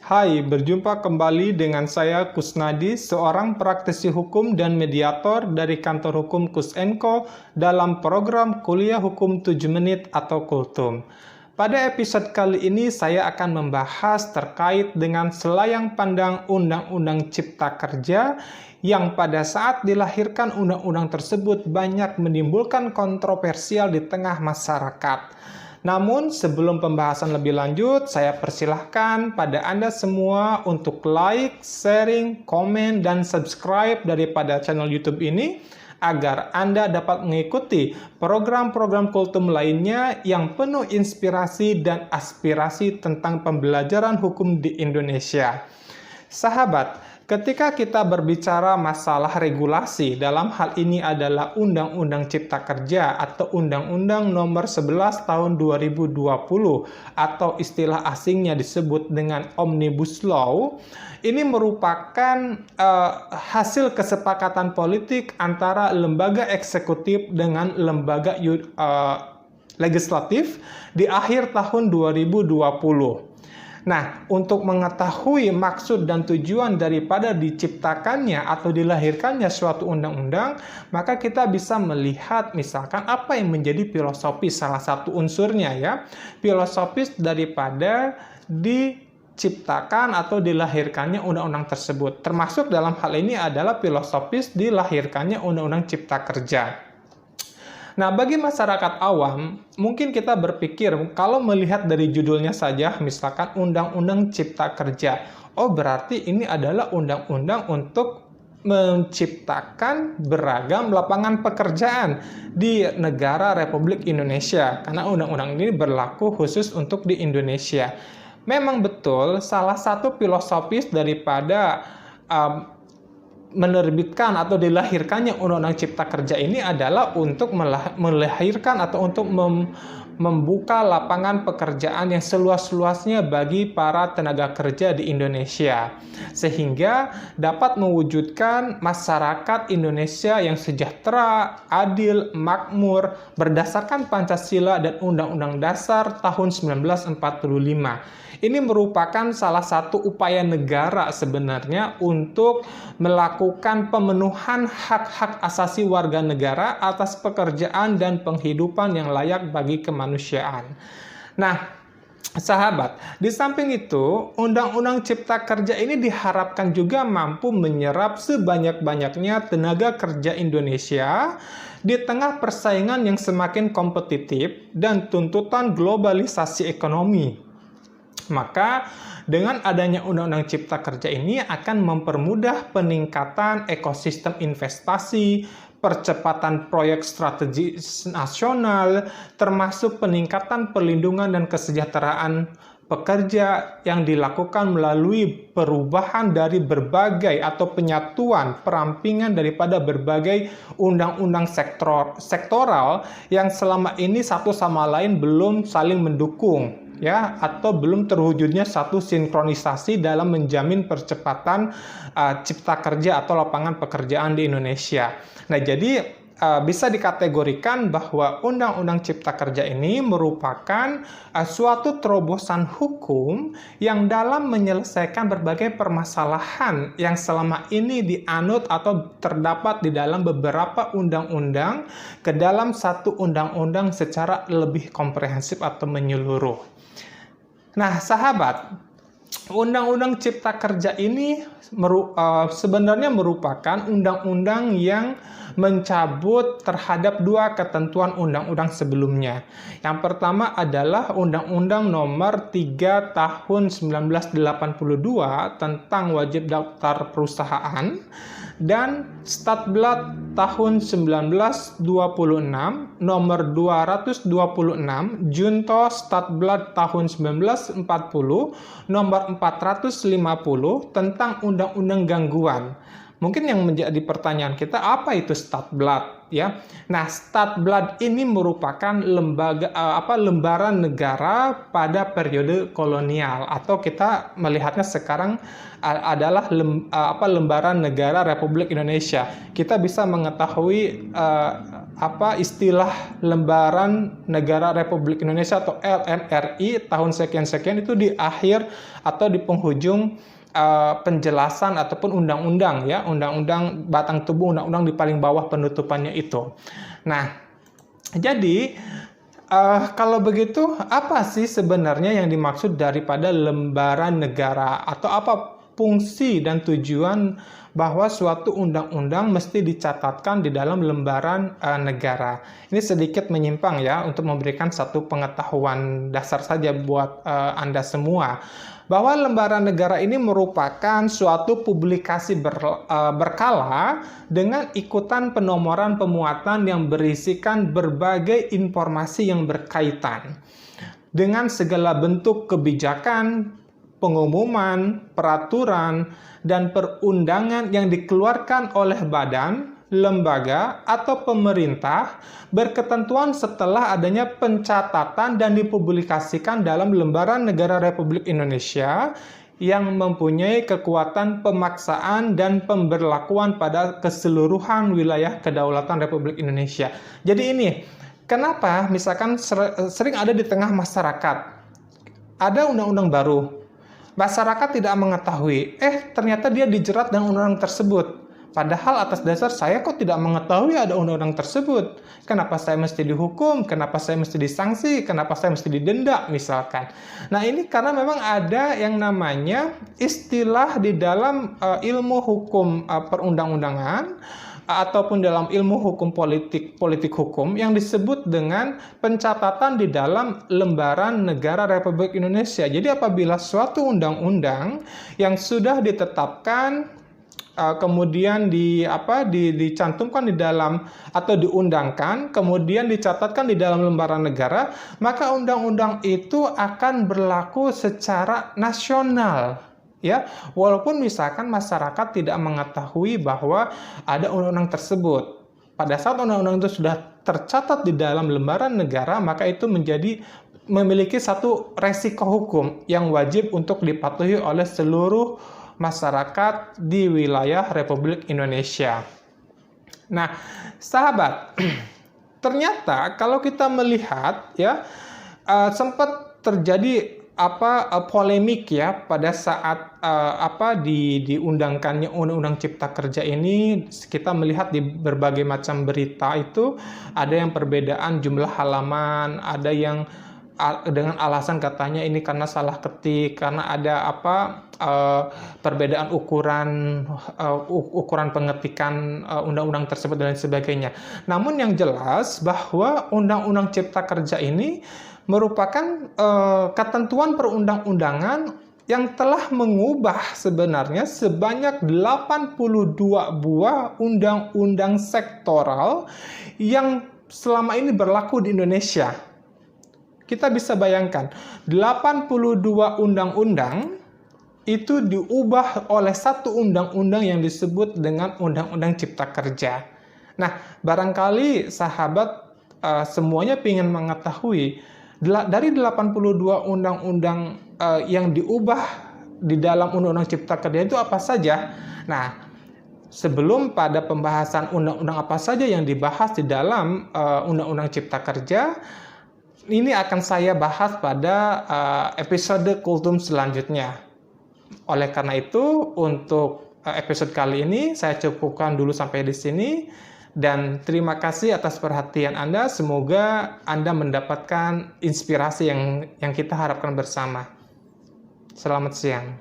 Hai, berjumpa kembali dengan saya Kusnadi, seorang praktisi hukum dan mediator dari kantor hukum Kusenko dalam program kuliah hukum 7 menit atau Kultum. Pada episode kali ini saya akan membahas terkait dengan selayang pandang Undang-Undang Cipta Kerja yang pada saat dilahirkan undang-undang tersebut banyak menimbulkan kontroversial di tengah masyarakat. Namun sebelum pembahasan lebih lanjut, saya persilahkan pada Anda semua untuk like, sharing, komen, dan subscribe daripada channel YouTube ini agar Anda dapat mengikuti program-program Kultum lainnya yang penuh inspirasi dan aspirasi tentang pembelajaran hukum di Indonesia. Sahabat, ketika kita berbicara masalah regulasi, dalam hal ini adalah Undang-Undang Cipta Kerja atau Undang-Undang Nomor 11 Tahun 2020 atau istilah asingnya disebut dengan Omnibus Law, ini merupakan hasil kesepakatan politik antara lembaga eksekutif dengan lembaga legislatif di akhir tahun 2020. Nah, untuk mengetahui maksud dan tujuan daripada diciptakannya atau dilahirkannya suatu undang-undang, maka kita bisa melihat misalkan apa yang menjadi filosofis salah satu unsurnya ya. Filosofis daripada diciptakan atau dilahirkannya undang-undang tersebut. Termasuk dalam hal ini adalah filosofis dilahirkannya Undang-Undang Cipta Kerja. Nah, bagi masyarakat awam, mungkin kita berpikir kalau melihat dari judulnya saja, misalkan Undang-Undang Cipta Kerja. Oh, berarti ini adalah undang-undang untuk menciptakan beragam lapangan pekerjaan di negara Republik Indonesia. Karena undang-undang ini berlaku khusus untuk di Indonesia. Memang betul, salah satu filosofis daripada menerbitkan atau dilahirkannya Undang-Undang Cipta Kerja ini adalah untuk melahirkan atau untuk membuka lapangan pekerjaan yang seluas-luasnya bagi para tenaga kerja di Indonesia, sehingga dapat mewujudkan masyarakat Indonesia yang sejahtera, adil, makmur, berdasarkan Pancasila dan Undang-Undang Dasar tahun 1945. Ini merupakan salah satu upaya negara sebenarnya untuk melakukan pemenuhan hak-hak asasi warga negara atas pekerjaan dan penghidupan yang layak bagi kemanusiaan. Nah, sahabat, di samping itu, Undang-Undang Cipta Kerja ini diharapkan juga mampu menyerap sebanyak-banyaknya tenaga kerja Indonesia di tengah persaingan yang semakin kompetitif dan tuntutan globalisasi ekonomi. Maka dengan adanya Undang-Undang Cipta Kerja ini akan mempermudah peningkatan ekosistem investasi, percepatan proyek strategis nasional, termasuk peningkatan perlindungan dan kesejahteraan pekerja yang dilakukan melalui perubahan dari berbagai atau penyatuan perampingan daripada berbagai undang-undang sektoral yang selama ini satu sama lain belum saling mendukung ya, atau belum terwujudnya satu sinkronisasi dalam menjamin percepatan cipta kerja atau lapangan pekerjaan di Indonesia. Nah, jadi bisa dikategorikan bahwa Undang-Undang Cipta Kerja ini merupakan suatu terobosan hukum yang dalam menyelesaikan berbagai permasalahan yang selama ini dianut atau terdapat di dalam beberapa undang-undang ke dalam satu undang-undang secara lebih komprehensif atau menyeluruh. Nah, sahabat, Undang-Undang Cipta Kerja ini sebenarnya merupakan undang-undang yang mencabut terhadap dua ketentuan undang-undang sebelumnya. Yang pertama adalah Undang-Undang Nomor 3 Tahun 1982 tentang wajib daftar perusahaan dan Statblad tahun 1926 nomor 226 Junto Statblad tahun 1940 nomor 450 tentang undang-undang gangguan. Mungkin yang menjadi pertanyaan kita, apa itu Statblad ya? Nah, Statblad ini merupakan lembaran negara pada periode kolonial, atau kita melihatnya sekarang adalah lembaran negara Republik Indonesia. Kita bisa mengetahui istilah Lembaran Negara Republik Indonesia atau LNRI tahun sekian-sekian itu di akhir atau di penghujung penjelasan ataupun undang-undang ya, undang-undang batang tubuh undang-undang di paling bawah penutupannya itu. Nah, jadi kalau begitu apa sih sebenarnya yang dimaksud daripada lembaran negara, atau apa fungsi dan tujuan bahwa suatu undang-undang mesti dicatatkan di dalam lembaran negara? Ini sedikit menyimpang ya, untuk memberikan satu pengetahuan dasar saja buat Anda semua, bahwa lembaran negara ini merupakan suatu publikasi berkala dengan ikutan penomoran pemuatan yang berisikan berbagai informasi yang berkaitan dengan segala bentuk kebijakan, pengumuman, peraturan, dan perundangan yang dikeluarkan oleh badan, lembaga, atau pemerintah berketentuan setelah adanya pencatatan dan dipublikasikan dalam Lembaran Negara Republik Indonesia yang mempunyai kekuatan pemaksaan dan pemberlakuan pada keseluruhan wilayah kedaulatan Republik Indonesia. Jadi ini, kenapa misalkan sering ada di tengah masyarakat, ada undang-undang baru, masyarakat tidak mengetahui, ternyata dia dijerat dengan undang-undang tersebut. Padahal atas dasar saya kok tidak mengetahui ada undang-undang tersebut. Kenapa saya mesti dihukum? Kenapa saya mesti disanksi? Kenapa saya mesti didenda misalkan? Nah, ini karena memang ada yang namanya istilah di dalam ilmu hukum perundang-undangan ataupun dalam ilmu hukum politik hukum yang disebut dengan pencatatan di dalam Lembaran Negara Republik Indonesia. Jadi apabila suatu undang-undang yang sudah ditetapkan kemudian dicantumkan di dalam atau diundangkan, kemudian dicatatkan di dalam lembaran negara, maka undang-undang itu akan berlaku secara nasional. Ya, walaupun misalkan masyarakat tidak mengetahui bahwa ada undang-undang tersebut. Pada saat undang-undang itu sudah tercatat di dalam lembaran negara, maka itu memiliki satu resiko hukum yang wajib untuk dipatuhi oleh seluruh masyarakat di wilayah Republik Indonesia. Nah, sahabat, ternyata kalau kita melihat ya, sempat terjadi polemik ya pada saat diundangkannya Undang-Undang Cipta Kerja ini. Kita melihat di berbagai macam berita itu ada yang perbedaan jumlah halaman, ada yang dengan alasan katanya ini karena salah ketik, karena ada perbedaan ukuran pengetikan undang-undang tersebut dan lain sebagainya. Namun yang jelas bahwa Undang-Undang Cipta Kerja ini merupakan ketentuan perundang-undangan yang telah mengubah sebenarnya sebanyak 82 buah undang-undang sektoral yang selama ini berlaku di Indonesia. Kita bisa bayangkan, 82 undang-undang itu diubah oleh satu undang-undang yang disebut dengan Undang-Undang Cipta Kerja. Nah, barangkali sahabat semuanya ingin mengetahui, dari 82 undang-undang yang diubah di dalam Undang-Undang Cipta Kerja itu apa saja? Nah, sebelum pada pembahasan undang-undang apa saja yang dibahas di dalam Undang-Undang Cipta Kerja, ini akan saya bahas pada episode Kultum selanjutnya. Oleh karena itu, untuk episode kali ini saya cukupkan dulu sampai di sini. Dan terima kasih atas perhatian Anda. Semoga Anda mendapatkan inspirasi yang kita harapkan bersama. Selamat siang.